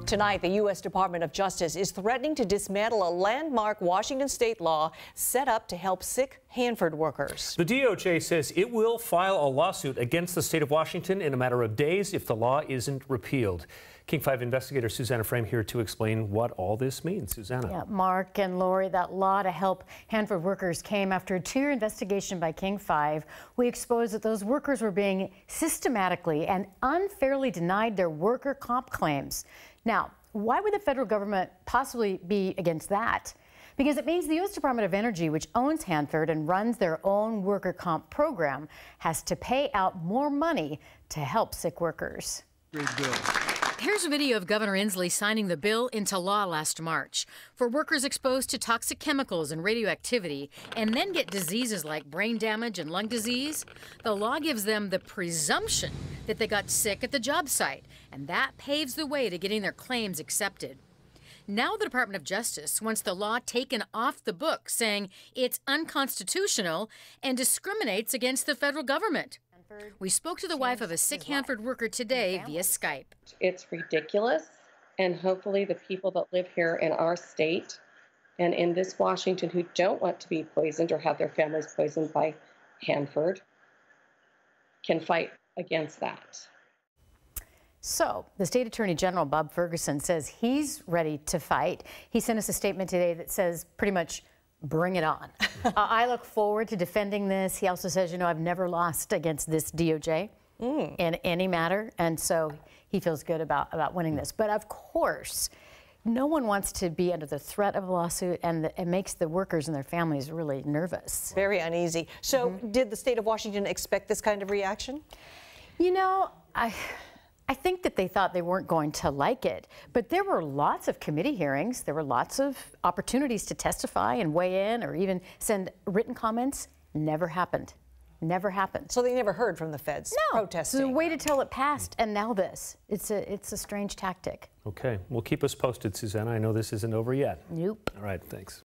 Tonight, the U.S. Department of Justice is threatening to dismantle a landmark Washington state law set up to help sick Hanford workers. The DOJ says it will file a lawsuit against the state of Washington in a matter of days if the law isn't repealed. King 5 investigator Susannah Frame here to explain what all this means. Susannah. Yeah, Mark and Lori, that law to help Hanford workers came after a 2-year investigation by King 5. We exposed that those workers were being systematically and unfairly denied their worker comp claims. Now, why would the federal government possibly be against that? Because it means the U.S. Department of Energy, which owns Hanford and runs their own worker comp program, has to pay out more money to help sick workers. Great bill. Here's a video of Governor Inslee signing the bill into law last March. For workers exposed to toxic chemicals and radioactivity and then get diseases like brain damage and lung disease, the law gives them the presumption that they got sick at the job site, and that paves the way to getting their claims accepted. Now the Department of Justice wants the law taken off the books, saying it's unconstitutional and discriminates against the federal government. We spoke to the wife of a sick Hanford worker today via Skype. It's ridiculous, and hopefully the people that live here in our state and in this Washington who don't want to be poisoned or have their families poisoned by Hanford can fight against that. So, the State Attorney General, Bob Ferguson, says he's ready to fight. He sent us a statement today that says pretty much, bring it on. I look forward to defending this. He also says, you know, I've never lost against this DOJ in any matter, and so he feels good about winning this. But of course, no one wants to be under the threat of a lawsuit, and it makes the workers and their families really nervous. Very uneasy. So did the state of Washington expect this kind of reaction? You know, I think that they thought they weren't going to like it, but there were lots of committee hearings. There were lots of opportunities to testify and weigh in or even send written comments. Never happened. Never happened. So they never heard from the feds protesting? No, so waited till it passed, and now this. It's a strange tactic. Okay, well, keep us posted, Susannah. I know this isn't over yet. Nope. All right, thanks.